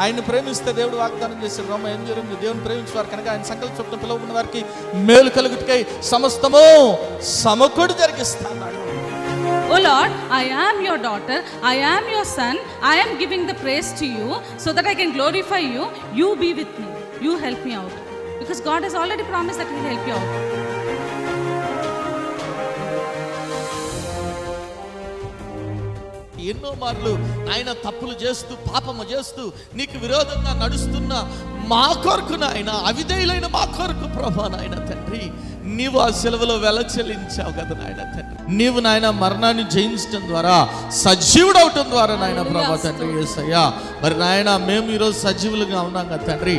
ఆయన ప్రేమిస్తే దేవుడు వాగ్దానం చేశాడు. రోమ 8:8 దేవుని ప్రేమించేవారు కనుక ఆయన సంకల్ప చొప్పున పిలువబడిన వారికి మేలు కలుగుటకై సమస్తము సమకూడి జరిగిస్తాడు. Oh Lord, I am your daughter, I am your son, I am giving the praise to you so that I can glorify you. You be with me, you help me out, because God has already promised that He will help you out. ఎన్నో మార్లు ఆయన తప్పులు చేస్తూ పాపము చేస్తూ నీకు విరోధంగా నడుస్తున్న మా కొరకు నాయన, అవిధేయులైన మా కొరకు ప్రభా నాయన తండ్రి, నీవు ఆ సిలువలో వెల చెల్లించావు కదా నాయన తండ్రి. నీవు నాయన మరణాన్ని జయించడం ద్వారా, సజీవుడవటం ద్వారా నాయన ప్రభా తండ్రి యేసయ్యా, మరి నాయన మేము ఈరోజు సజీవులుగా ఉన్నాం కదా తండ్రి.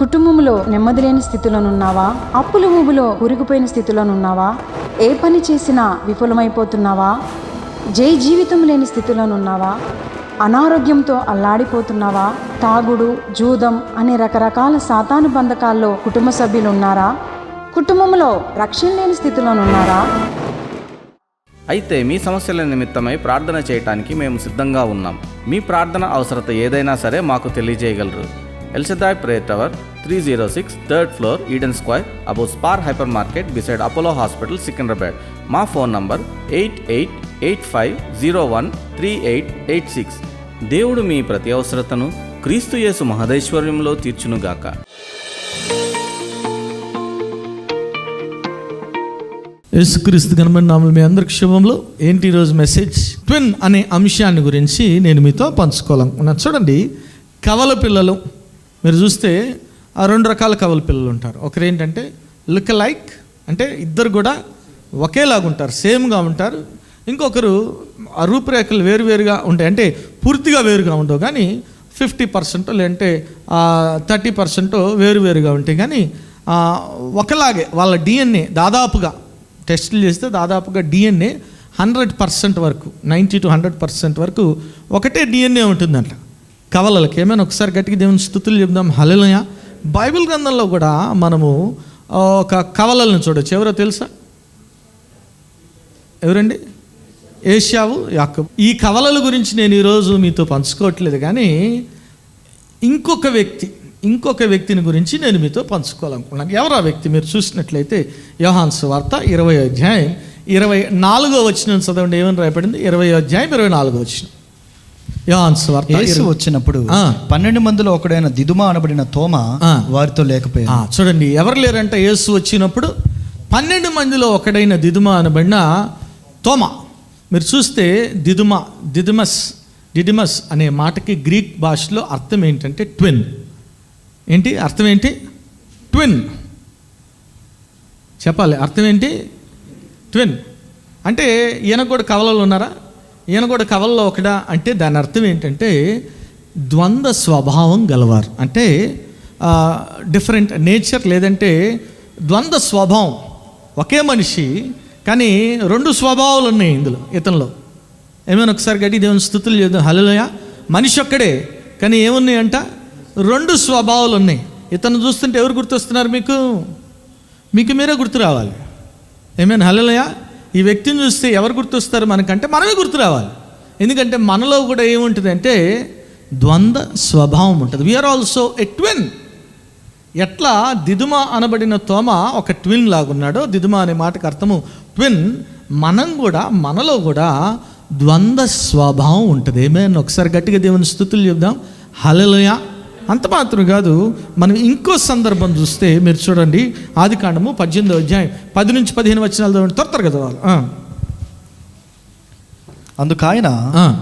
కుటుంబంలో నెమ్మది లేని స్థితిలోనున్నావా? అప్పుల ఊబిలో కూరుకుపోయిన స్థితిలోనున్నావా? ఏ పని చేసినా విఫలమైపోతున్నావా? జీవితం లేని స్థితిలోనున్నావా? అనారోగ్యంతో అల్లాడిపోతున్నావా? తాగుడు, జూదం అనే రకరకాల సాతాను బంధకాల్లో కుటుంబ సభ్యులు ఉన్నారా? కుటుంబంలో రక్షణ లేని స్థితిలోనున్నారా? అయితే మీ సమస్యల నిమిత్తమై ప్రార్థన చేయటానికి మేము సిద్ధంగా ఉన్నాం. మీ ప్రార్థన అవసరత ఏదైనా సరే మాకు తెలియజేయగలరు. El Shaddai Prayer Tower, 306 3rd floor, Eden Square, above Spar Hypermarket, beside Apollo Hospital, Secunderabad. మా ఫోన్ నంబర్ 8885013886. దేవుడు మీ ప్రతి అవసరతను క్రీస్తు యేసు మహదైశ్వర్యంలో తీర్చునుగాక. యేసుక్రీస్తు ఘనమైన నామములో మీ అందరికి శుభములు. ఏంటి ఈరోజు మెసేజ్? ట్విన్ అనే అంశాన్ని గురించి నేను మీతో పంచుకోవాలనుకున్నాను. చూడండి, కవల పిల్లలు మీరు చూస్తే ఆ 2 రకాల కవల పిల్లలు ఉంటారు. ఒకరు ఏంటంటే లుక్ లైక్, అంటే ఇద్దరు కూడా ఒకేలాగా ఉంటారు, సేమ్గా ఉంటారు. ఇంకొకరు ఆ రూపురేఖలు వేరువేరుగా ఉంటాయి, అంటే పూర్తిగా వేరుగా ఉండవు కానీ 50% లేదంటే 30% వేరువేరుగా ఉంటాయి. కానీ ఒకలాగే వాళ్ళ డిఎన్ఏ దాదాపుగా టెస్టులు చేస్తే దాదాపుగా డిఎన్ఏ 100% వరకు, 90 to 100% వరకు ఒకటే డిఎన్ఏ ఉంటుందంట కవలలకి. ఏమైనా ఒకసారి గట్టిగా దేవుని స్తుతులు చెప్దాం. హల్లెలూయా. బైబిల్ గ్రంథంలో కూడా మనము ఒక కవలలను చూడొచ్చు. ఎవరో తెలుసా? ఎవరండి? ఏశావు, యాకోబు. ఈ కవలల గురించి నేను ఈరోజు మీతో పంచుకోవట్లేదు, కానీ ఇంకొక వ్యక్తిని గురించి నేను మీతో పంచుకోవాలనుకున్నాను. ఎవరు ఆ వ్యక్తి? మీరు చూసినట్లయితే యోహాను సువార్త 20వ అధ్యాయం 24వ వచనం చదవండి. ఏమని రాయబడింది? 20వ అధ్యాయం 24వ వచనం. యోహాను సువార్త. యేసు వచ్చినప్పుడు 12 మందిలో ఒకడైన దిదుమా అనబడిన తోమా వారితో లేకపోయాడు. చూడండి, ఎవరు లేరంట యేసు వచ్చినప్పుడు? 12 మందిలో ఒకడైన దిదుమా అనబడిన తోమా. మీరు చూస్తే డిడిమస్ అనే మాటకి గ్రీక్ భాషలో అర్థం ఏంటంటే ట్విన్. ఏంటి అర్థం? ఏంటి? ట్విన్. చెప్పాలి, అర్థం ఏంటి? ట్విన్. అంటే ఈయన కూడా కవలలు ఉన్నారా? ఈయన కూడా కవల్లో ఒకడా అంటే దాని అర్థం ఏంటంటే ద్వంద్వ స్వభావం గలవారు, అంటే డిఫరెంట్ నేచర్, లేదంటే ద్వంద్వ స్వభావం. ఒకే మనిషి కానీ 2 స్వభావాలు ఉన్నాయి ఇందులో, ఇతనిలో. ఏమైనా ఒకసారి గట్టి దేవుని స్తుతులు చేద్దాం. హల్లెలూయా. మనిషి ఒక్కడే కానీ ఏమున్నాయంట? 2 స్వభావాలు ఉన్నాయి. ఇతను చూస్తుంటే ఎవరు గుర్తొస్తున్నారు మీకు? మీరే గుర్తు రావాలి. ఏమైనా హల్లెలూయా. ఈ వ్యక్తిని చూస్తే ఎవరు గుర్తొస్తారు మనకంటే? మనమే గుర్తు రావాలి. ఎందుకంటే మనలో కూడా ఏముంటుంది అంటే ద్వంద్వ స్వభావం ఉంటుంది. We are also a twin. ఎట్లా దిదుమ అనబడిన తోమ ఒక ట్విన్ లాగున్నాడో, దిదుమ అనే మాటకు అర్థము ట్విన్, మనలో కూడా ద్వంద్వ స్వభావం ఉంటుంది. ఏమైనా ఒకసారి గట్టిగా దేవుని స్తుతులు చెప్దాం. హల్లెలూయా. అంత మాత్రం కాదు, మనం ఇంకో సందర్భం చూస్తే మీరు చూడండి, ఆదికాండము 18వ అధ్యాయం 10 నుంచి 15 వచనాలు త్వరగా చదవాలి. అందుకాయన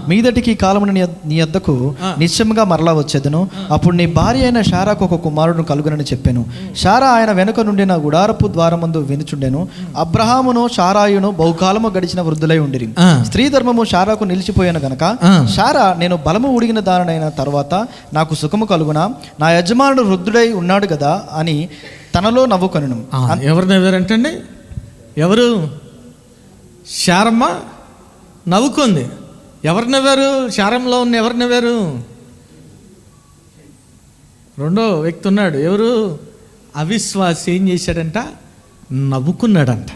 మీదటికి కాలమున నీ యొద్దకు నిశ్చయముగా మరలా వచ్చేదను. అప్పుడు నీ భార్య అయిన శారాకు ఒక కుమారుడు కలుగునని చెప్పాను. శారా ఆయన వెనుక నుండిన గుడారపు ద్వారమందు వినుచుండెను. అబ్రహామును శారాయును బహుకాలము గడిచిన వృద్ధులై ఉండిరి. స్త్రీ ధర్మము శారాకు నిలిచిపోయాను గనక శారా, నేను బలము ఉడిగిన దానైన తర్వాత నాకు సుఖము కలుగునా, నా యజమానుడు వృద్ధుడై ఉన్నాడు కదా అని తనలో నవ్వుకొనెను. ఎవరు నవ్వారంటండి? ఎవరు? శారమ్మ నవ్వుకుంది. ఎవరు నవ్వారు? శారంలో ఉన్న ఎవరు నవ్వారు? రెండో వ్యక్తి ఉన్నాడు. ఎవరు? అవిశ్వాసి. ఏం చేశాడంట? నవ్వుకున్నాడంట.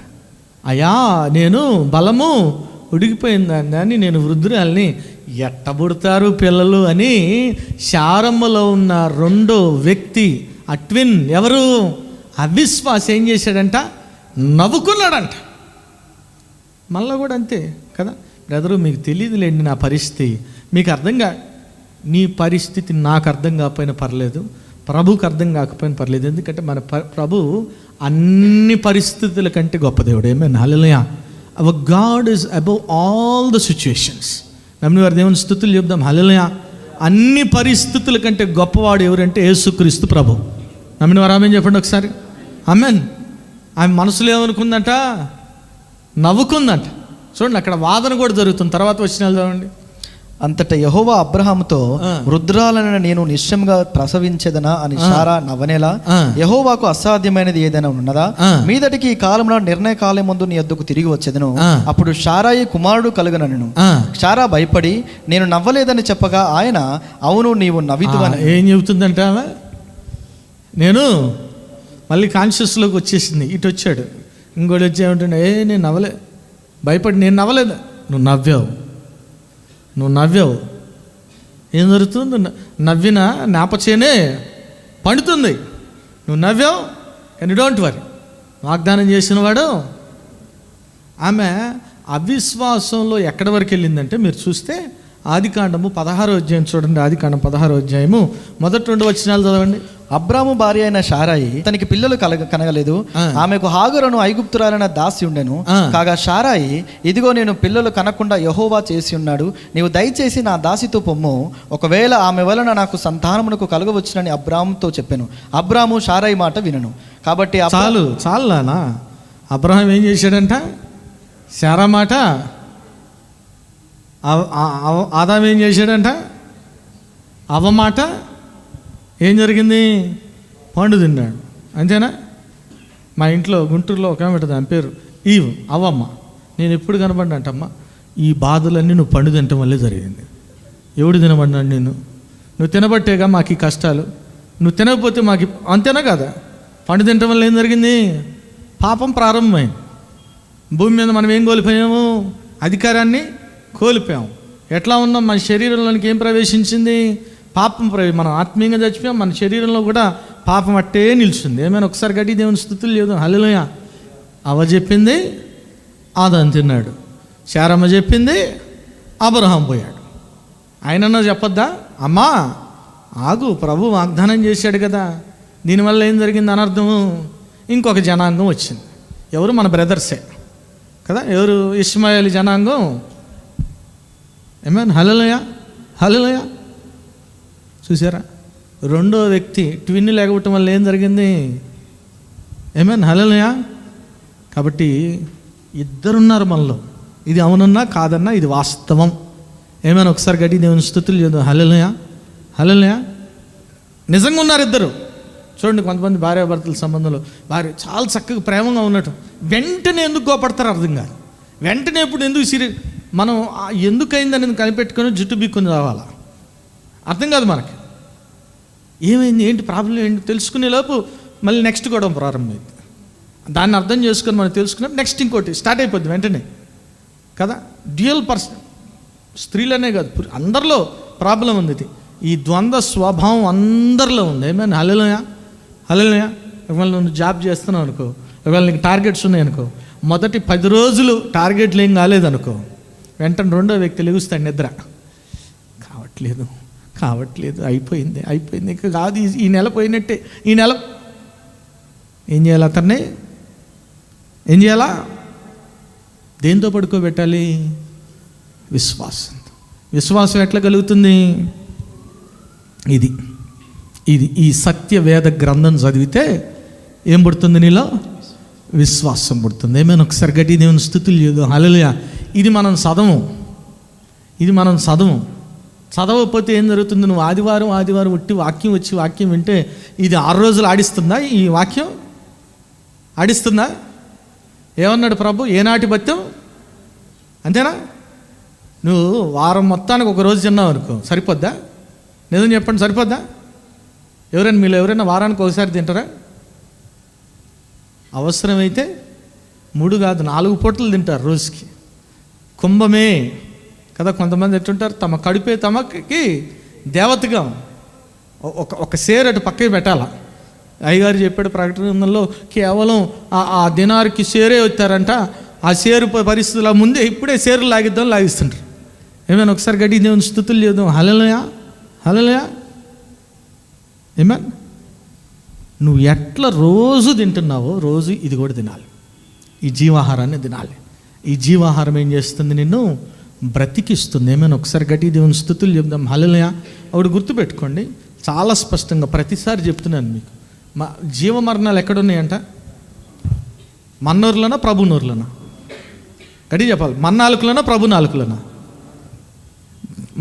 అయ్యా, నేను బలము ఉడికిపోయిందని అని నేను వృద్ధురాల్ని ఎట్టబుడతారు పిల్లలు అని శారమ్మలో ఉన్న రెండో వ్యక్తి, ఆ ట్విన్ ఎవరు? అవిశ్వాసి ఏం చేశాడంట? నవ్వుకున్నాడంట. మళ్ళీ కూడా అంతే కదా బ్రదరు, మీకు తెలియదులేండి నా పరిస్థితి, మీకు అర్థంగా, నీ పరిస్థితి నాకు అర్థం కాకపోయినా పర్లేదు, ప్రభువుకి అర్థం కాకపోయినా పర్లేదు. ఎందుకంటే మన ప్రభు అన్ని పరిస్థితుల కంటే గొప్ప దేవుడు. Amen, hallelujah. Our God is above all the situations. నమ్మిన వారి దేవుని స్తుతులు చెప్దాం, హల్లెలూయా. అన్ని పరిస్థితుల కంటే గొప్పవాడు ఎవరంటే యేసుక్రీస్తు ప్రభు. నమ్మిన వారు ఆమేన్ చెప్పండి ఒకసారి. ఆమేన్. ఆమె మనసులో ఏమనుకుందంట? నవ్వుకుందంట. చూడండి, అక్కడ వాదన కూడా జరుగుతుంది. తర్వాత వచ్చిన చదవండి. అంతటా యెహోవా అబ్రహాముతో, వృద్ధురాలైన నేను నిశ్చయంగా ప్రసవించేదనా అని శారా నవ్వనేలా, యెహోవాకు అసాధ్యమైనది ఏదైనా ఉన్నదా? మీదటికి ఈ కాలంలో నిర్ణయ కాలం ముందు నీ యొద్దకు తిరిగి వచ్చేదను, అప్పుడు శారాయి కుమారుడు కలుగనను. శారా భయపడి నేను నవ్వలేదని చెప్పగా ఆయన, అవును నీవు నవ్వితువని. ఏం చెబుతుందంటే ఆమె, నేను మళ్ళీ కాన్షియస్లోకి వచ్చేసింది. ఇటు వచ్చాడు, ఇంకోటి వచ్చి ఏమంటుండే, నేను నవ్వలే, భయపడి నేను నవ్వలేదు. నువ్వు నవ్వావు. ఏం జరుగుతుంది? నవ్విన నాపచేనే పండుతుంది. నువ్వు నవ్వావు, కానీ డోంట్ వరీ, వాగ్దానం చేసిన వాడు. ఆమె అవిశ్వాసంలో ఎక్కడి వరకు వెళ్ళిందంటే, మీరు చూస్తే ఆదికాండము 16వ అధ్యాయం చూడండి. ఆదికాండం 16వ అధ్యాయము మొదటి 2 వచనాలు చదవండి. అబ్రాము భార్య అయిన శారాయి తనకి పిల్లలు కనగలేదు. ఆమెకు హాగరును ఐగుప్తురాలైన దాసి ఉండెను. కాగా శారాయి, ఇదిగో నేను పిల్లలు కనకుండా యెహోవా చేసి ఉన్నాడు, నీవు దయచేసి నా దాసితో పొమ్ము, ఒకవేళ ఆమె వలన నాకు సంతానమునకు కలగవచ్చునని అబ్రాముతో చెప్పాను. అబ్రాము శారాయి మాట వినను. కాబట్టి చాలు నానా. అబ్రహాం ఏం చేశాడంట? శారా మాట. ఆదాం ఏం చేశాడంట? అవ్వ మాట. ఏం జరిగింది? పండు తిన్నాడు. అంతేనా? మా ఇంట్లో గుంటూరులో ఒక ఆమె దాని పేరు ఈవ్, అవ్వమ్మ. నేను ఎప్పుడు కనబడ్డాంటమ్మా, ఈ బాధలన్నీ నువ్వు పండు తినటం వల్లే జరిగింది. ఎవడు తినబడినాడు? నువ్వు తినబట్టేగా మాకు ఈ కష్టాలు. నువ్వు తినకపోతే మాకు అంతేనా కదా? పండు తినటం వల్ల ఏం జరిగింది? పాపం ప్రారంభమైంది. భూమి మీద మనం ఏం కోల్పోయాము? అధికారాన్ని కోల్పోయాము. ఎట్లా ఉన్నాం? మన శరీరంలోనికి ఏం ప్రవేశించింది? పాపం మనం ఆత్మీయంగా చచ్చిపోయాం, మన శరీరంలో కూడా పాపం అట్టే నిలిచింది. ఏమైనా ఒకసారి గట్టి దేవుని స్తుతులు లేదు. హల్లెలూయా. అవ్వ చెప్పింది, ఆదాం తిన్నాడు. శారమ్మ చెప్పింది, అబ్రహాం పోయాడు. ఆయనన్నా చెప్పొద్దా? అమ్మా ఆగు, ప్రభు వాగ్దానం చేశాడు కదా. దీనివల్ల ఏం జరిగింది అనర్థము? ఇంకొక జనాంగం వచ్చింది. ఎవరు? మన బ్రదర్సే కదా. ఎవరు? ఇష్మాయేలు జనాంగం. ఏమైనా హల్లెలూయా. చూసారా? రెండో వ్యక్తి ట్విన్ లేకపోవటం వల్ల ఏం జరిగింది? ఏమైనా హల్లెలూయా. కాబట్టి ఇద్దరున్నారు మనలో. ఇది అవునన్నా కాదన్నా ఇది వాస్తవం. ఏమైనా ఒకసారి గట్టి దేవుని స్తుతులు చేద్దాం. హల్లెలూయా. నిజంగా ఉన్నారు ఇద్దరు. చూడండి, కొంతమంది భార్యాభర్తల సంబంధంలో భార్య చాలా చక్కగా ప్రేమగా ఉన్నట్టు వెంటనే ఎందుకు కోపడతారు అర్థం కాదు. వెంటనే ఇప్పుడు ఎందుకు సీరియస్, మనం ఎందుకైందని కనిపెట్టుకొని జుట్టు బిక్కుని రావాలా? అర్థం కాదు మనకి. ఏమైంది, ఏంటి ప్రాబ్లం ఏంటి తెలుసుకునే లోపు మళ్ళీ నెక్స్ట్ గొడవ ప్రారంభమైంది. దాన్ని అర్థం చేసుకొని మనం తెలుసుకున్నప్పుడు నెక్స్ట్ ఇంకోటి స్టార్ట్ అయిపోద్ది వెంటనే కదా. డ్యూయల్ పర్సన్, స్త్రీలనే కాదు అందరిలో ప్రాబ్లం ఉంది. ఇది ఈ ద్వంద్వ స్వభావం అందరిలో ఉంది. ఏమైనా హల్లెలూయా. ఒకవేళ నువ్వు జాబ్ చేస్తున్నావు అనుకో, ఒకవేళ నీకు టార్గెట్స్ ఉన్నాయనుకో, మొదటి 10 రోజులు టార్గెట్లు ఏం కాలేదనుకో, వెంటనే రెండో వ్యక్తి లెగుస్తాడు, నిద్ర కావట్లేదు, అయిపోయింది ఇక కాదు, ఈ నెల పోయినట్టే. ఈ నెల ఏం చేయాలి? అతన్ని ఏం చేయాలా? దేంతో పడుకోబెట్టాలి? విశ్వాసం ఎట్లా కలుగుతుంది? ఇది ఈ సత్య వేద గ్రంథం చదివితే ఏం పుడుతుంది? నీలో విశ్వాసం పుడుతుంది. ఏమైనా ఒకసారి గట్టి దేవుని స్తుతులు చేయదు. హల్లెలూయా. ఇది మనం చదవకపోతే ఏం జరుగుతుంది? నువ్వు ఆదివారం ఒట్టి వాక్యం వింటే ఇది 6 రోజులు ఆడిస్తుందా? ఈ వాక్యం ఆడిస్తుందా? ఏమన్నాడు ప్రభు? ఏనాటి బత్యం అంతేనా? నువ్వు వారం మొత్తానికి 1 రోజు తిన్నావు అనుకో, సరిపోద్దా? నిజం చెప్పండి, సరిపోద్దా? ఎవరైనా మీలో ఎవరైనా వారానికి ఒకసారి తింటారా? అవసరమైతే 3 కాదు 4 పూటలు తింటారు రోజుకి. కుంభమే కదా. కొంతమంది ఎట్టుంటారు, తమ కడుపే తమకి దేవతగా ఒక సేరు అటు పక్కకి పెట్టాలా. అయ్యగారు చెప్పాడు ప్రకటన గ్రంథంలో, కేవలం ఆ దినారికి సేరే వచ్చారంట. ఆ సేరు పరిస్థితుల ముందే ఇప్పుడే సేరు లాగిస్తుంటారు. ఏమైనా ఒకసారి గట్టి దేవుని స్తుతులు చేద్దాం. హల్లెలూయా, హల్లెలూయా. ఏమన్ నువ్వు ఎట్లా రోజు తింటున్నావో రోజు ఇది కూడా తినాలి. ఈ జీవాహారాన్ని తినాలి. ఈ జీవాహారం ఏం చేస్తుంది? నిన్ను బ్రతికిస్తుంది. ఏమైనా ఒకసారి గట్టి దేవుని స్తుతులు చెప్దాం. హల్లెలూయా. అప్పుడు గుర్తుపెట్టుకోండి, చాలా స్పష్టంగా ప్రతిసారి చెప్తున్నాను మీకు, జీవమరణాలు ఎక్కడున్నాయంట? మన్నూరులోనా ప్రభు నూరులోనా? గట్టి చెప్పాలి. మన్నాలుకులోనా ప్రభు నాలుగులోనా?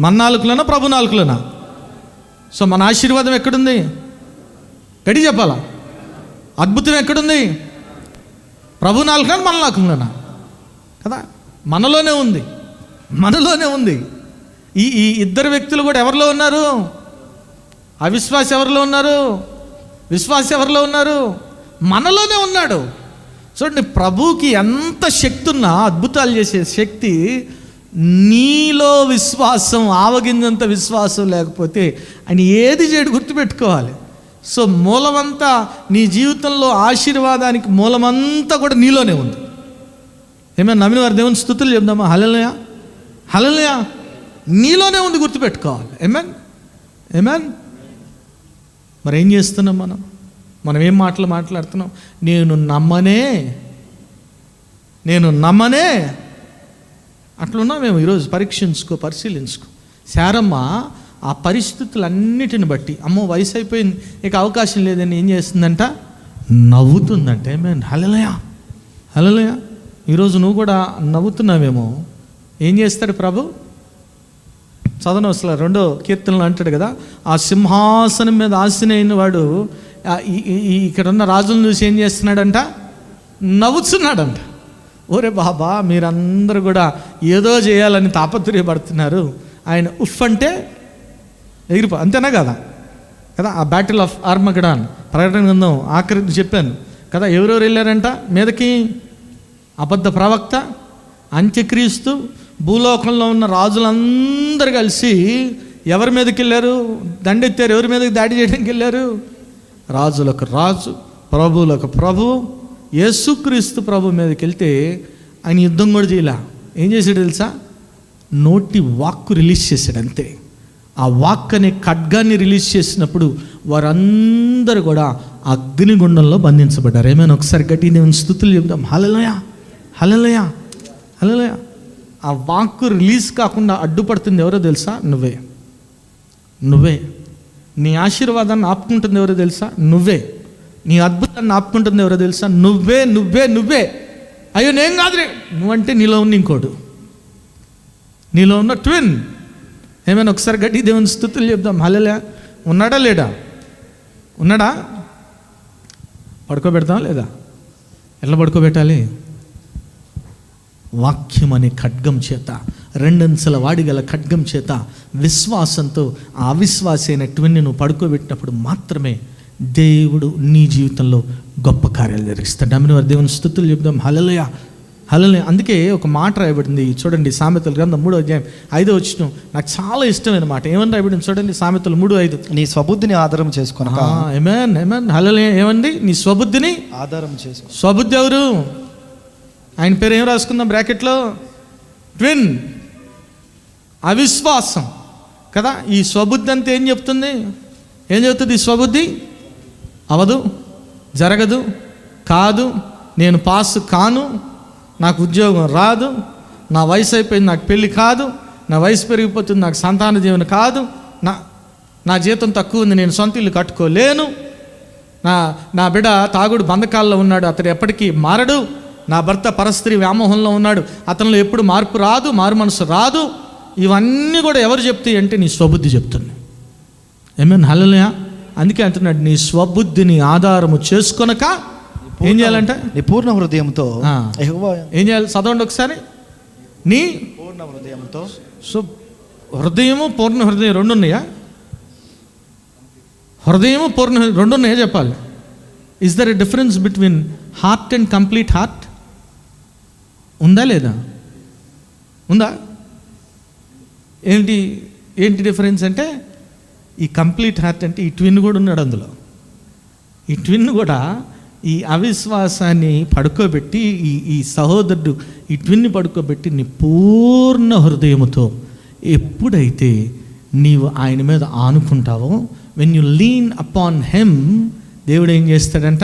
మన్నాలుకులోనా ప్రభు నాలుగులోనా? సో మన ఆశీర్వాదం ఎక్కడుంది? గట్టి చెప్పాలా. అద్భుతం ఎక్కడుంది? ప్రభు నాలుగులోనా మన నాలుగులోనా? కదా, మనలోనే ఉంది, మనలోనే ఉంది. ఈ ఇద్దరు వ్యక్తులు కూడా ఎవరిలో ఉన్నారు? అవిశ్వాసి ఎవరిలో ఉన్నారు? విశ్వాసి ఎవరిలో ఉన్నారు? మనలోనే ఉన్నాడు. చూడండి, ప్రభువుకి ఎంత శక్తి ఉన్నా, అద్భుతాలు చేసే శక్తి, నీలో విశ్వాసం, ఆవగింజంత విశ్వాసం లేకపోతే ఆయన ఏది చేయడు. గుర్తుపెట్టుకోవాలి. సో మూలమంతా నీ జీవితంలో ఆశీర్వాదానికి మూలమంతా కూడా నీలోనే ఉంది. ఏమైనా నమ్మిన వారు దేవుని స్తుతులు చెప్దామా? హల్లెలూయా, హల్లెలూయా. నీలోనే ఉంది, గుర్తుపెట్టుకోవాలి. Amen, amen. మరి ఏం చేస్తున్నాం మనం ఏం మాటలు మాట్లాడుతున్నాం? నేను నమ్మనే అట్లున్నా మేము ఈరోజు పరిశీలించుకో. శారమ్మ ఆ పరిస్థితులన్నిటిని బట్టి, అమ్మో వయసు అయిపోయింది ఇక అవకాశం లేదని ఏం చేస్తుందంట? నవ్వుతుందంట. ఏమేన్, హల్లెలూయా, హల్లెలూయా. ఈరోజు నువ్వు కూడా నవ్వుతున్నావేమో. ఏం చేస్తాడు ప్రభు? చదవను అసలు 2వ కీర్తనలో అంటాడు కదా, ఆ సింహాసనం మీద ఆసీనుడైన వాడు ఇక్కడ ఉన్న రాజులను చూసి ఏం చేస్తున్నాడంట? నవ్వుతున్నాడంట. ఓరే బాబా, మీరందరూ కూడా ఏదో చేయాలని తాపత్రయపడుతున్నారు, ఆయన ఉఫ్ అంటే ఎగిరిపో, అంతేనా కదా? ఆ బ్యాటిల్ ఆఫ్ ఆర్మగడాన్ ప్రకటన గ్రంథం ఆఖరి చెప్పాను కదా. ఎవరెవరు వెళ్ళారంట మీదకి? అబద్ధ ప్రవక్త, అంత్యక్రీస్తు, భూలోకంలో ఉన్న రాజులందరూ కలిసి ఎవరి మీదకి వెళ్ళారు? దండెత్తారు. ఎవరి మీదకి దాడి చేయడానికి వెళ్ళారు? రాజులకు రాజు, ప్రభువులకు ప్రభువు, యేసుక్రీస్తు ప్రభు మీదకి వెళ్తే ఆయన యుద్ధం కూడా చేయలే. ఏం చేశాడు తెలుసా? నోటి వాక్కు రిలీజ్ చేశాడు అంతే. ఆ వాక్ అనే ఖడ్గాన్ని రిలీజ్ చేసినప్పుడు వారందరూ కూడా అగ్నిగుండంలో బంధించబడ్డారు. ఏమైనా ఒకసారి గట్టి దేవుని స్తుతులు చెప్దాం. హల్లెలూయా, హల్లెలూయా, హల్లెలూయా. ఆ వాక్కు రిలీజ్ కాకుండా అడ్డుపడుతుంది ఎవరో తెలుసా? నువ్వే. నీ ఆశీర్వాదాన్ని ఆపుకుంటుంది ఎవరో తెలుసా? నువ్వే. నీ అద్భుతాన్ని ఆపుకుంటుంది ఎవరో తెలుసా? నువ్వే. అయ్యో నేను కాదురే, నువ్వంటే నీలో ఉన్న ఇంకోడు, నీలో ఉన్న ట్విన్. ఏమైనా ఒకసారి గట్టి దేవుని స్తుతులు చెప్దాం. హల్లెలూయా. ఉన్నాడా లేడా? ఉన్నాడా? పడుకోబెడతాం లేదా? ఎలా పడుకోబెట్టాలి? వాక్యం అనే ఖడ్గం చేత, 2 అంచెల వాడిగల ఖడ్గం చేత, విశ్వాసంతో ఆ అవిశ్వాసి అయినటువంటి నువ్వు పడుకోబెట్టినప్పుడు మాత్రమే దేవుడు నీ జీవితంలో గొప్ప కార్యాలు జరిగిస్తాడు. నమ్మిన వారు దేవుని స్తుతులు చెప్దాం. హల్లెలూయా, హల్లెలూయా. అందుకే ఒక మాట రాయబడింది చూడండి, సామెతల గ్రంథం 3వ అధ్యాయం 5వ వచనం. నాకు చాలా ఇష్టమైన మాట. ఏమని రాయబడింది చూడండి, సామెతలు 3:5. నీ స్వబుద్ధిని ఆధారం చేసుకుని. ఆమేన్, హల్లెలూయా. ఏమండి? నీ స్వబుద్ధిని ఆధారం చేసుకో. స్వబుద్ధి ఎవరు? ఆయన పేరు ఏం రాసుకుందాం బ్రాకెట్లో? ట్విన్, అవిశ్వాసం కదా. ఈ స్వబుద్ధి అంతా ఏం చెప్తుంది? ఏం చెప్తుంది ఈ స్వబుద్ధి? అవదు, జరగదు, కాదు, నేను పాస్ కాను, నాకు ఉద్యోగం రాదు, నా వయసు అయిపోయింది, నాకు పెళ్ళి కాదు, నా వయసు పెరిగిపోతుంది, నాకు సంతాన జీవన కాదు, నా జీతం తక్కువ ఉంది, నేను సొంత ఇల్లు కట్టుకోలేను, నా బిడ్డ తాగుడు బంధకాల్లో ఉన్నాడు, అతడు ఎప్పటికీ మారడు, నా భర్త పరస్త్రీ వ్యామోహంలో ఉన్నాడు, అతనిలో ఎప్పుడు మార్పు రాదు, మారు మనసు రాదు. ఇవన్నీ కూడా ఎవరు చెప్తాయి అంటే నీ స్వబుద్ధి చెప్తుంది. ఏమేన్, హల్లెలూయా. అందుకే అంటున్నాడు, నీ స్వబుద్ధిని ఆధారము చేసుకొనక ఏం చేయాలంటే? నీ పూర్ణ హృదయంతో ఏం చేయాలి? చదవండి ఒకసారి. నీ పూర్ణ హృదయంతో. సో హృదయము పూర్ణ హృదయం 2 ఉన్నాయా? హృదయము పూర్ణ, రెండు ఉన్నాయో చెప్పాలి. Is there a difference between heart and complete heart? ఉందా లేదా? ఉందా? ఏంటి డిఫరెన్స్ అంటే, ఈ కంప్లీట్ హార్ట్ అంటే ఈ ట్విన్ కూడా ఉన్నాడు అందులో. ఈ ట్విన్ కూడా ఈ అవిశ్వాసాన్ని పడుకోబెట్టి, ఈ సహోదరుడు ఈ ట్విన్ని పడుకోబెట్టి, నీ పూర్ణ హృదయముతో ఎప్పుడైతే నీవు ఆయన మీద ఆనుకుంటావో, when you lean upon him, దేవుడు ఏం చేస్తాడంట,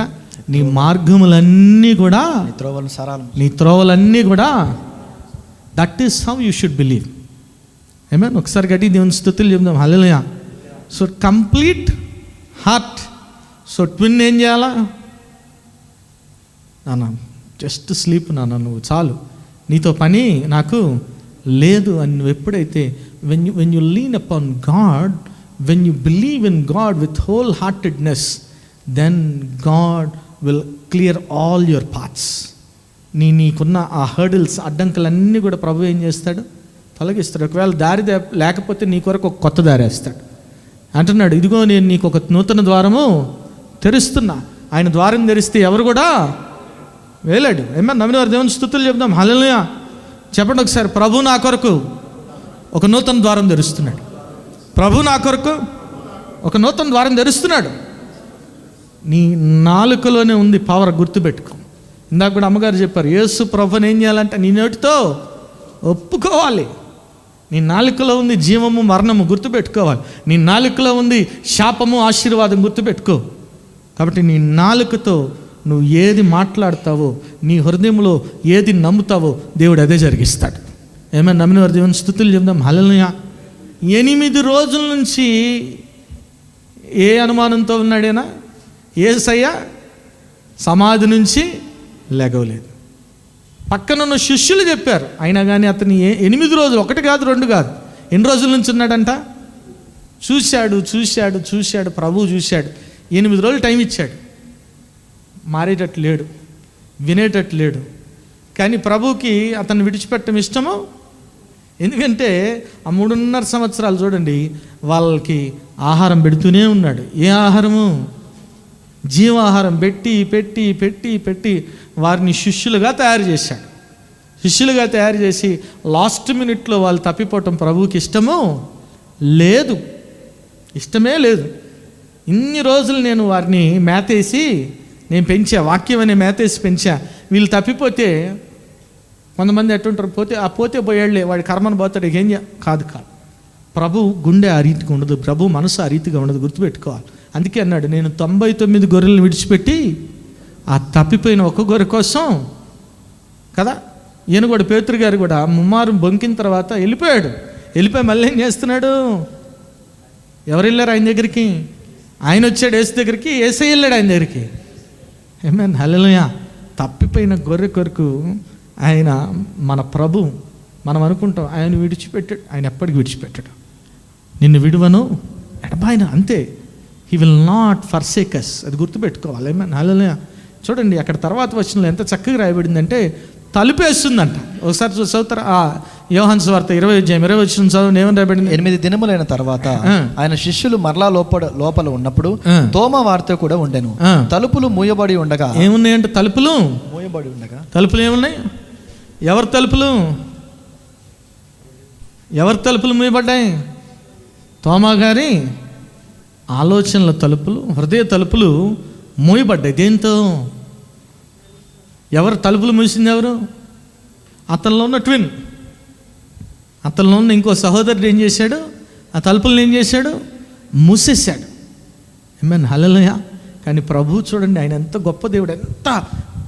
నీ మార్గములన్నీ కూడా, నీ త్రోవలన్నీ కూడా, that is how you should believe. Amen? ఒకసారి గట్టి దేవుని స్తుతులు చెప్దాం. Hallelujah. So complete heart. So ట్విన్ ఏం చేయాలా? నాన్న జస్ట్ స్లీప్ నాన్న, నువ్వు చాలు, నీతో పని నాకు లేదు అని నువ్వు ఎప్పుడైతే, when you lean upon God, when you believe in God with whole heartedness, then God will clear all your paths. నీకున్న ఆ హర్డిల్స్, అడ్డంకులన్నీ కూడా ప్రభు ఏం చేస్తాడు? తొలగిస్తాడు. ఒకవేళ దారి లేకపోతే నీ కొరకు ఒక కొత్త దారి వేస్తాడు. అంటున్నాడు, ఇదిగో నేను నీకు ఒక నూతన ద్వారము తెరుస్తున్నా. ఆయన ద్వారం తెరిస్తే ఎవరు కూడా వేలాడు. ఏమన్నా నమ్మిన వారు దేవుని స్తుతులు చెప్దాం. హల్లెలూయా. చెప్పండి ఒకసారి, ప్రభు నా కొరకు ఒక నూతన ద్వారం తెరుస్తున్నాడు. ప్రభు నా కొరకు ఒక నూతన ద్వారం తెరుస్తున్నాడు. నీ నాలుకలోనే ఉంది పవర్, గుర్తుపెట్టుకో. ఇందాక కూడా అమ్మగారు చెప్పారు, యేసు ప్రభుని ఏం చేయాలంటే నీ నోటితో ఒప్పుకోవాలి. నీ నాలుకలో ఉంది జీవము మరణము, గుర్తుపెట్టుకోవాలి. నీ నాలుకలో ఉంది శాపము ఆశీర్వాదం, గుర్తుపెట్టుకో. కాబట్టి నీ నాలుకతో నువ్వు ఏది మాట్లాడతావో, నీ హృదయంలో ఏది నమ్ముతావో, దేవుడు అదే జరిగిస్తాడు. ఏమైనా నమ్మిన వారు దేవుని స్తుతులు చెప్దాం. హల్లెలూయా. 8 రోజుల నుంచి ఏ అనుమానంతో ఉన్నాడేనా? యేసయ్య సమాధి నుంచి లెగవలేదు. పక్కనున్న శిష్యులు చెప్పారు, అయినా కానీ అతని 8 రోజులు, 1 కాదు 2 కాదు, ఎన్ని రోజుల నుంచి ఉన్నాడంట? చూశాడు ప్రభువు చూశాడు. 8 రోజులు టైం ఇచ్చాడు. మారేటట్లు లేడు, వినేటట్లు లేడు. కానీ ప్రభువుకి అతన్ని విడిచిపెట్టడం ఇష్టము. ఎందుకంటే ఆ 3.5 సంవత్సరాలు చూడండి, వాళ్ళకి ఆహారం పెడుతూనే ఉన్నాడు. ఏ ఆహారము? జీవాహారం పెట్టి పెట్టి పెట్టి పెట్టి వారిని శిష్యులుగా తయారు చేశాడు. శిష్యులుగా తయారు చేసి లాస్ట్ మినిట్లో వాళ్ళు తప్పిపోవటం ప్రభువుకి ఇష్టము లేదు, ఇష్టమే లేదు. ఇన్ని రోజులు నేను వారిని మేతేసి నేను పెంచా, వాక్యం అనే మేతేసి పెంచా. వీళ్ళు తప్పిపోతే కొంతమంది ఎట్టుంటారు, పోతే పోయాడులే, వాడి కర్మను పోతాడు, ఏం కాదు. ప్రభు గుండె ఆ రీతిగా ఉండదు, ప్రభు మనసు ఆ రీతిగా ఉండదు, గుర్తుపెట్టుకోవాలి. అందుకే అన్నాడు, నేను 99 గొర్రెలను విడిచిపెట్టి ఆ తప్పిపోయిన ఒక గొర్రె కోసం కదా. ఈయన కూడా, పేతురు గారు కూడా ముమ్మారు బొంకిన తర్వాత వెళ్ళిపోయి మళ్ళీ ఏం చేస్తున్నాడు? ఎవరు వెళ్ళారు ఆయన దగ్గరికి? ఆయన వచ్చాడు యేసు దగ్గరికి, యేసే వెళ్ళాడు ఆయన దగ్గరికి. ఆమేన్. హల్లెలూయా. తప్పిపోయిన గొర్రె కొరకు ఆయన మన ప్రభు. మనం అనుకుంటాం ఆయన విడిచిపెట్టాడు, ఆయన ఎప్పటికి విడిచిపెట్టాడు. నిన్ను విడువను ఎడబాయన, అంతే. He will not forsake us. అది గుర్తుపెట్టుకోవాలి. ఆమేన్. హల్లెలూయా. చూడండి అక్కడ తర్వాత వచనంలో ఎంత చక్కగా రాయబడిందంటే, తలుపేస్తుందంట. ఒకసారి చదువుతారా? యోహాను సువార్త 20 చదువు. ఏమని రాయబడింది? 8 దినములైన తర్వాత ఆయన శిష్యులు మరలా లోపల ఉన్నప్పుడు తోమా వారితో కూడా ఉండెను. తలుపులు మూయబడి ఉండగా. ఏమున్నాయంటే? తలుపులు మూయబడి ఉండగా. తలుపులు ఏమున్నాయి? ఎవరి తలుపులు మూయబడ్డాయి? తోమా గారి ఆలోచనల తలుపులు, హృదయ తలుపులు మూయబడ్డాయి. దేంతో? ఎవరు తలుపులు మూసింది? ఎవరు? అతనిలో ఉన్న ట్విన్, అతనిలో ఉన్న ఇంకో సహోదరుడు ఏం చేశాడు? ఆ తలుపులను ఏం చేశాడు? మూసేశాడు. ఆమేన్. హల్లెలూయా. కానీ ప్రభు చూడండి, ఆయన ఎంత గొప్ప దేవుడు, ఎంత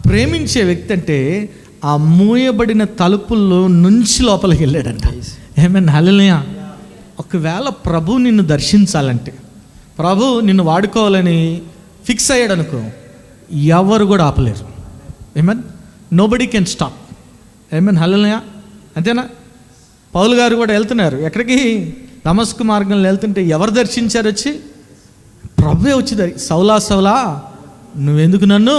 ప్రేమించే వ్యక్తి అంటే, ఆ మూయబడిన తలుపుల్లో నుంచి లోపలికి వెళ్ళాడంట. ఆమేన్. హల్లెలూయా. ఒకవేళ ప్రభు నిన్ను దర్శించాలంటే, ప్రభు నిన్ను వాడుకోవాలని ఫిక్స్ అయ్యాడు అనుకో, ఎవరు కూడా ఆపలేరు. Amen. Nobody can stop. Amen. Hallelujah. అంతేనా? పౌలు గారు కూడా వెళ్తున్నారు ఎక్కడికి? దమస్కు మార్గంలో వెళ్తుంటే ఎవరు దర్శించారు? వచ్చి ప్రభువే వచ్చి సౌలా నువ్వెందుకు నన్ను?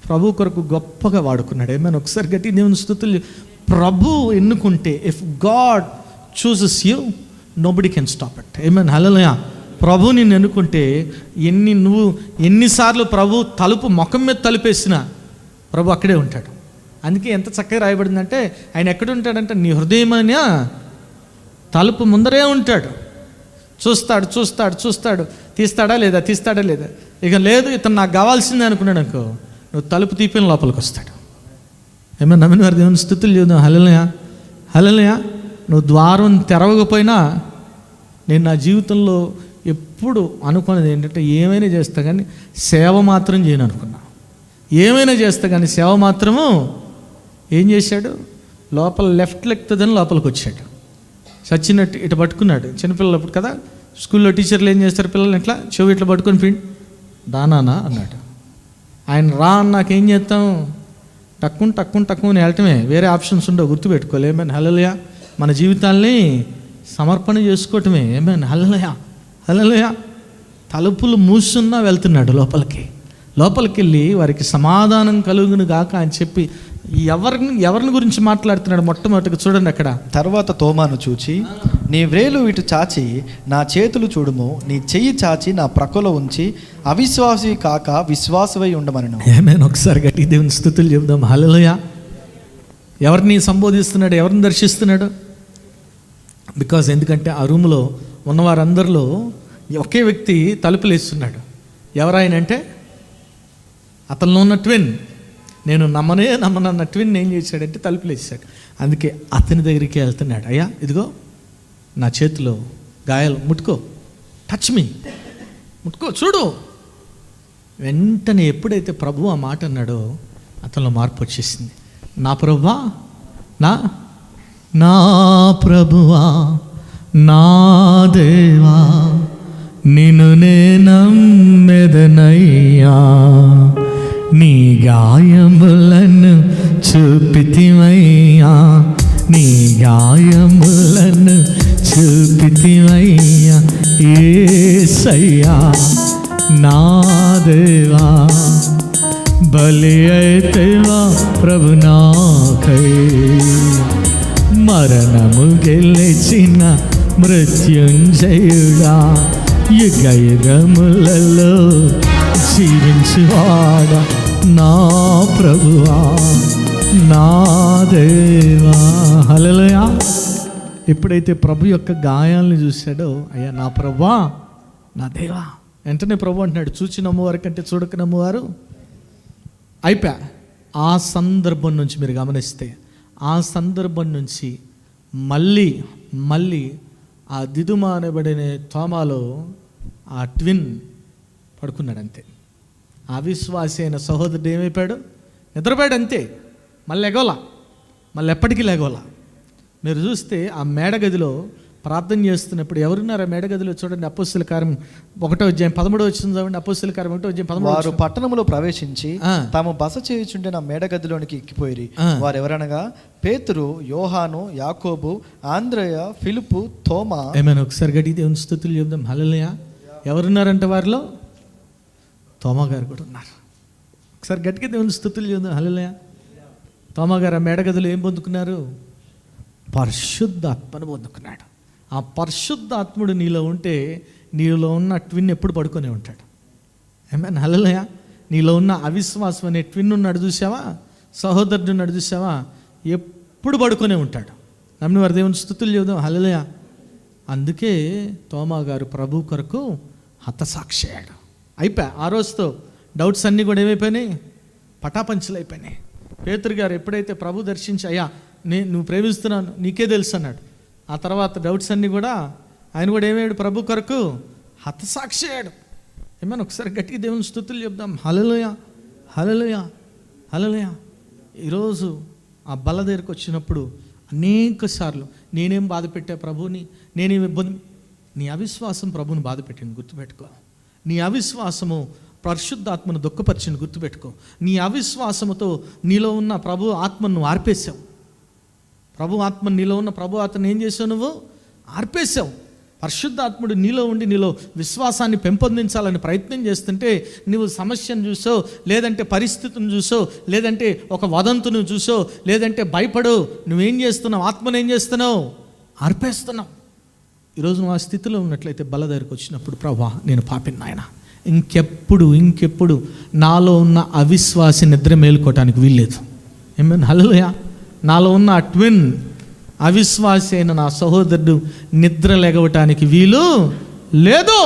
ప్రభు కొరకు గొప్పగా వాడుకున్నాడు. ఏమైనా ఒకసారి గట్టి దేవుని స్తుతులు. ప్రభు ఎన్నుకుంటే, if God chooses you, nobody can stop it. Amen. Hallelujah. ప్రభు నిన్ను ఎన్నుకుంటే నువ్వు ఎన్నిసార్లు ప్రభు తలుపు ముఖం మీద తలుపేసినా ప్రభు అక్కడే ఉంటాడు. అందుకే ఎంత చక్కగా రాయబడిందంటే ఆయన ఎక్కడ ఉంటాడంటే నీ హృదయమైన తలుపు ముందరే ఉంటాడు. చూస్తాడు చూస్తాడు చూస్తాడు, తీస్తాడా లేదా, ఇక లేదు ఇతను నాకు కావాల్సిందే అనుకున్నాడు అనుకో, నువ్వు తలుపు తీపిన లోపలికి వస్తాడు. ఏమన్నా నమ్మిన వారి దేవుని స్తుతులు చూద్దాం. హల్లెలూయా. హల్లెలూయా. నువ్వు ద్వారం తెరవకపోయినా నేను నా జీవితంలో ఎప్పుడు అనుకున్నది ఏంటంటే ఏమైనా చేస్తా కానీ సేవ మాత్రం చేయను అనుకున్నా. ఏమైనా చేస్తా కానీ సేవ మాత్రము ఏం చేశాడు, లోపల లెఫ్ట్ లెక్తుందని లోపలికి వచ్చాడు. చచ్చినట్టు ఇటు పట్టుకున్నాడు. చిన్నపిల్లలప్పుడు కదా స్కూల్లో టీచర్లు ఏం చేస్తారు, పిల్లలు ఇట్లా చెవి ఇట్లా పట్టుకొని పిండి దానానా అన్నాడు. ఆయన రా నాకేం చేస్తాం, టక్కుని వెళ్ళటమే, వేరే ఆప్షన్స్ ఉండవు, గుర్తుపెట్టుకోలే. ఏమైనా హల్లెలూయా. మన జీవితాల్ని సమర్పణ చేసుకోవటమే. ఏమైనా హల్లెలూయా. హల్లెలూయా. తలుపులు మూసున్నా వెళ్తున్నాడు లోపలికి వెళ్ళి వారికి సమాధానం కలుగును గాక అని చెప్పి ఎవరిని గురించి మాట్లాడుతున్నాడు మొట్టమొదటిగా చూడండి అక్కడ. తర్వాత తోమాను చూచి, నీ వ్రేలు ఇటు చాచి నా చేతులు చూడుము, నీ చెయ్యి చాచి నా ప్రక్కలో ఉంచి అవిశ్వాసి కాక విశ్వాసవై ఉండమనను. ఏమైనా ఒకసారి గట్టి దేవుని స్తుతులు చెబుదాం. హల్లెలూయా. ఎవరిని సంబోధిస్తున్నాడు, ఎవరిని దర్శిస్తున్నాడు? బికాజ్ ఎందుకంటే ఆ రూమ్లో ఉన్నవారందరిలో ఒకే వ్యక్తి తలుపులు వేస్తున్నాడు. ఎవరాయనంటే అతనిలో ఉన్న ట్విన్. నేను నమ్మనన్న ట్విన్ ఏం చేశాడంటే తలుపులు వేసాడు. అందుకే అతని దగ్గరికి వెళ్తున్నాడు. అయ్యా ఇదిగో నా చేతిలో గాయాలు, ముట్టుకో, టచ్ మీ, ముట్టుకో, చూడు. వెంటనే ఎప్పుడైతే ప్రభు ఆ మాట అన్నాడో అతనిలో మార్పు వచ్చేసింది. నా ప్రభువా, నా ప్రభువా, నా దేవా, నిన్ను నమ్మెదనయ్యా, నీ గాయములను చూపితివయ్యా, నీ గాయములను చూపితివయ్యా, యేసయ్యా నా దేవా, బలి అయితేవా ప్రభు నాకై, మరణము గెలిచిన మృత్యుంజయుడా, యుగయుగములలో జీవించువాడా, నా ప్రభువా, నా దేవా. హల్లెలూయా. ఎప్పుడైతే ప్రభు యొక్క గాయాలను చూశాడో, అయ్యా నా ప్రభువా, నా దేవా, వెంటనే ప్రభు అంటున్నాడు, చూచి నమ్మువారు కంటే చూడక నమ్మువారు. అయిపోయా. ఆ సందర్భం నుంచి మీరు గమనిస్తే, ఆ సందర్భం నుంచి మళ్ళీ ఆ దిదుమా అనబడిన తోమాలో ఆ ట్విన్ పడుకున్నాడు. అంతే. అవిశ్వాసి అయిన సహోదరుడు ఏమైపోయాడు, నిద్రపోయాడు. అంతే. మళ్ళీ ఎప్పటికీ లేగోలా. మీరు చూస్తే ఆ మేడగదిలో ప్రార్థన చేస్తున్నప్పుడు ఎవరున్నారు ఆ మేడగదిలో? చూడండి, అపోస్తల కార్యం 1:13 చదవండి. అపోస్తల కార్యం 1:13. వారు పట్టణంలో ప్రవేశించి తాము బస చేయుచుండే నా మేడగదిలోనికి ఎక్కిపోయి, వారు ఎవరనగా పేతురు, యోహాను, యాకోబు, ఆంద్రయ, ఫిలిప్పు, తోమా. ఏమైనా ఒకసారి గడి దేవుని స్తుతులు చెప్దాం. హల్లెలూయా. ఎవరున్నారంటే వారిలో తోమా గారు కూడా ఉన్నారు. ఒకసారి గట్టిగా దేవుని స్తుతులు చెప్దాం. హల్లెలూయా. తోమా గారు ఆ మేడగదిలో ఏం పొందుకున్నారు? పరిశుద్ధాత్మను పొందుకున్నాడు. ఆ పరిశుద్ధాత్ముడు నీలో ఉంటే నీలో ఉన్న ట్విన్ ఎప్పుడు పడుకొని ఉంటాడు. ఏమైనా హల్లెలూయా. నీలో ఉన్న అవిశ్వాసం అనే ట్విన్ ఉన్నాడు చూసావా, సహోదరుడు ఉన్నాడు చూసావా, ఎప్పుడు పడుకొనే ఉంటాడు. నమ్మిన వారి దేవుని స్తుతులు చెబుదాం. హల్లెలూయా. అందుకే తోమా గారు ప్రభు కొరకు హతసాక్షి అయ్యాడు. అయిపోయా. ఆ రోజుతో డౌట్స్ అన్నీ కూడా ఏమైపోయినాయి, పటాపంచలు అయిపోయినాయి. పేతురు గారు ఎప్పుడైతే ప్రభు దర్శించి, అయ్యా నువ్వు ప్రేమిస్తున్నాను నీకే తెలుసు అన్నాడు. ఆ తర్వాత డౌట్స్ అన్నీ కూడా ఆయన కూడా ఏమయ్యాడు, ప్రభు కొరకు హతసాక్షి అయ్యాడు. ఏమైనా ఒకసారి గట్టిగా దేవుని స్తుతులు చెప్దాం. హల్లెలూయా. హల్లెలూయా. హల్లెలూయా. ఈరోజు ఆ బల్ల దగ్గరికి వచ్చినప్పుడు అనేక సార్లు నేనేం బాధ పెట్టా ప్రభుని, నేనేం ఇబ్బంది, నీ అవిశ్వాసం ప్రభుని బాధ పెట్టింది, గుర్తుపెట్టుకో. నీ అవిశ్వాసము పరిశుద్ధాత్మను దుఃఖపరిచింది, గుర్తుపెట్టుకో. నీ అవిశ్వాసముతో నీలో ఉన్న ప్రభు ఆత్మను నువ్వు ఆర్పేశావు. ప్రభు ఆత్మ నీలో ఉన్న ప్రభు ఆత్మను ఏం చేసావు, నువ్వు ఆర్పేశావు. పరిశుద్ధాత్ముడు నీలో ఉండి నీలో విశ్వాసాన్ని పెంపొందించాలని ప్రయత్నం చేస్తుంటే నువ్వు సమస్యను చూసో, లేదంటే పరిస్థితిని చూసో, లేదంటే ఒక వదంతును చూసో, లేదంటే భయపడు, నువ్వేం చేస్తున్నావు, ఆత్మను ఏం చేస్తున్నావు, ఆర్పేస్తున్నావు. ఈరోజు నువ్వు ఆ స్థితిలో ఉన్నట్లయితే బల దగ్గరికి వచ్చినప్పుడు, ప్రభా నేను పాపిని నాయన, ఇంకెప్పుడు నాలో ఉన్న అవిశ్వాసి నిద్ర మేలుకోవటానికి వీల్లేదు. ఏమేన్ హల్లెలూయా. నాలో ఉన్న ఆ ట్విన్ అవిశ్వాసి అయిన నా సహోదరుడు నిద్ర లెగవటానికి వీలు లేదు.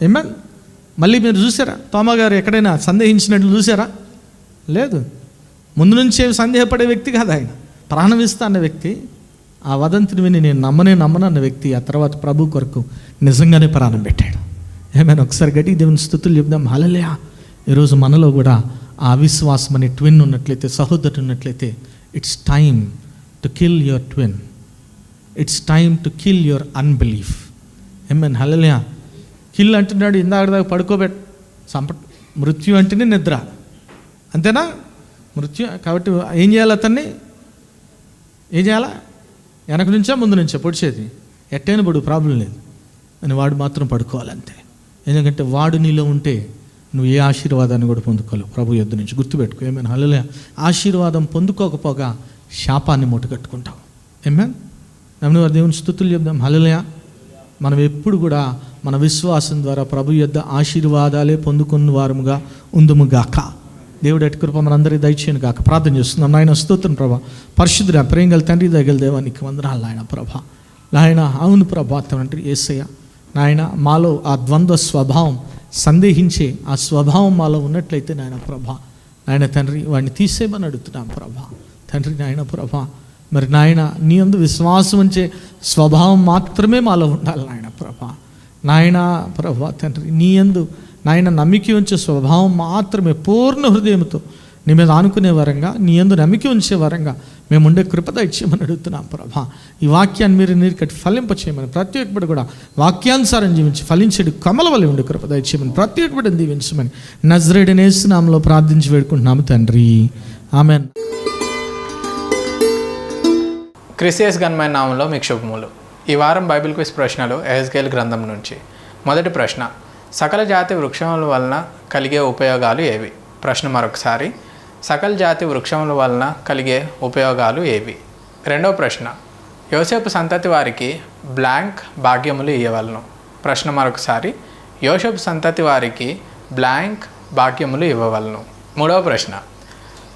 ఏమేన్. మళ్ళీ మీరు చూసారా తోమా గారు ఎక్కడైనా సందేహించినట్లు చూసారా? లేదు. ముందు నుంచే సందేహపడే వ్యక్తి కాదు ఆయన, ప్రాణం ఇస్తా అన్న వ్యక్తి. ఆ వదంతిని విని నేను నమ్మను అన్న వ్యక్తి ఆ తర్వాత ప్రభు కొరకు నిజంగానే ప్రాణం పెట్టాడు. ఏమైనా ఒకసారి గట్టి దేవుని స్తుతులు చెప్దాం. హల్లెలూయా. ఈరోజు మనలో కూడా ఆ అవిశ్వాసం అనే ట్విన్ ఉన్నట్లయితే, సహోదరుడు ఉన్నట్లయితే, it's time to kill your twin. It's time to kill your unbelief. ఏమైనా హల్లెలూయా. కిల్ అంటున్నాడు, ఇందాక పడుకోబెట్ మృత్యు అంటేనే నిద్ర, అంతేనా? మృత్యు. కాబట్టి ఏం చేయాలి? అతన్ని ఏం చేయాలా? వెనక నుంచా ముందు నుంచా పొడిచేది? ఎట్టైనా పడు, ప్రాబ్లం లేదు అని వాడు మాత్రం పడుకోవాలంతే. ఎందుకంటే వాడు నీలో ఉంటే నువ్వు ఏ ఆశీర్వాదాన్ని కూడా పొందుకోలేవు ప్రభు యొద్ద నుంచి. గుర్తుపెట్టుకో. ఏమైనా హల్లెలూయా. ఆశీర్వాదం పొందుకోకపోగా శాపాన్ని మూటగట్టుకుంటావు. ఏమేన్. నమ్మిన వారి దేవుని స్తుతులు చెప్దాం. హల్లెలూయా. మనం ఎప్పుడు కూడా మన విశ్వాసం ద్వారా ప్రభు యొద్ద ఆశీర్వాదాలే పొందుకున్న వారముగా ఉందుముగాక. దేవుడు ఎటు కృప మనందరికీ దయచేయను గాక. ప్రార్థన చేస్తున్నాం. నాయన స్తోత్రం ప్రభా. పరిశుద్ధుడా, ప్రేమగల తండ్రి, దయగల దేవానికి వందనాలు నాయన ప్రభా. నాయన అవును ప్రభా తండ్రి యేసయ్య. నాయన మాలో ఆ ద్వంద్వ స్వభావం, సందేహించే ఆ స్వభావం మాలో ఉన్నట్లయితే నాయన ప్రభా, నాయన తండ్రి వాడిని తీసేయమని అడుగుతున్నాం ప్రభా. తండ్రి నాయన ప్రభా, మరి నాయన నీ యందు విశ్వాసం ఉంచే స్వభావం మాత్రమే మాలో ఉండాలి నాయన ప్రభా. నాయన ప్రభా తండ్రి నీ యందు నాయన నమ్మిక ఉంచే స్వభావం మాత్రమే పూర్ణ హృదయంతో నీ మీద ఆనుకునే వరంగా, నీ యందు నమ్మిక ఉంచే వరంగా మేము ఉండే కృపద ఇచ్చేయమని అడుగుతున్నాం ప్రభా. ఈ వాక్యాన్ని మీరు నీరుకట్టి ఫలింపచేయమని, ప్రతి ఒక్కటి కూడా వాక్యానుసారం జీవించి ఫలించేడు కమల వల్ల ఉండే కృపద ఇచ్చేయమని, ప్రతి ఒక్కటి దీవించమని నజరేయుడైన యేసు నామములో ప్రార్థించి వేడుకుంటున్నాము తండ్రి. ఆమెన్. క్రిస్టియస్ గన్మైన నామంలో మీకు శుభములు. ఈ వారం బైబిల్ క్విజ్ ప్రశ్నలు ఎహెజ్కేలు గ్రంథం నుంచి. మొదటి ప్రశ్న, సకల జాతి వృక్షముల వలన కలిగే ఉపయోగాలు ఏవి? ప్రశ్న మరొకసారి, సకల జాతి వృక్షముల వలన కలిగే ఉపయోగాలు ఏవి? రెండవ ప్రశ్న, యోసేపు సంతతి వారికి బ్లాంక్ భాగ్యములు ఇవ్వవలను. ప్రశ్న మరొకసారి, యోసేపు సంతతి వారికి బ్లాంక్ భాగ్యములు ఇవ్వవలను. మూడవ ప్రశ్న,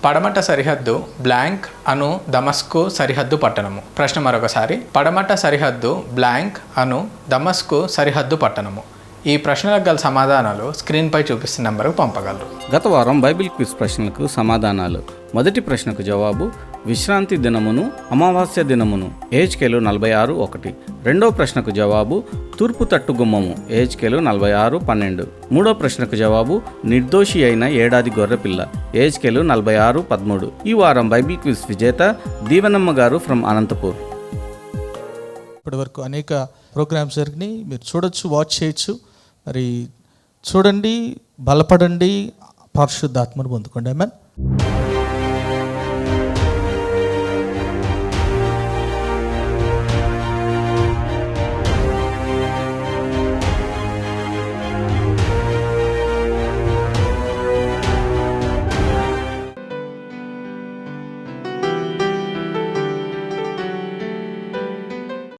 పడమట సరిహద్దు బ్లాంక్ అను దమస్కు సరిహద్దు పట్టణము. ప్రశ్న మరొకసారి, పడమట సరిహద్దు బ్లాంక్ అను దమస్కు సరిహద్దు పట్టణము. ఈ ప్రశ్నలకు గల సమాధానాలు స్క్రీన్పై చూపిస్తున్న నెంబర్కు పంపగలరు. గత వారం బైబిల్ క్విజ్ ప్రశ్నలకు సమాధానాలు. మొదటి ప్రశ్నకు జవాబు విశ్రాంతి దినమును అమావాస్య దినమును, ఏహెచ్కేలు 46:1. రెండో ప్రశ్నకు జవాబు తూర్పు తట్టు గుమ్మము, ఏహెచ్కేలు 46:12. మూడో ప్రశ్నకు జవాబు నిర్దోషి అయిన ఏడాది గొర్రెపిల్ల, ఏహెచ్కేలు 46:13. ఈ వారం బైబిల్ క్విజ్ విజేత దీవెనమ్మ గారు ఫ్రమ్ అనంతపూర్. ఇప్పటి వరకు అనేక ప్రోగ్రామ్స్ జరిగినాయి, మీరు చూడొచ్చు, వాచ్ చేయొచ్చు. మరి చూడండి, బలపడండి, పరిశుద్ధాత్మను పొందుకోండి. ఆమేన్.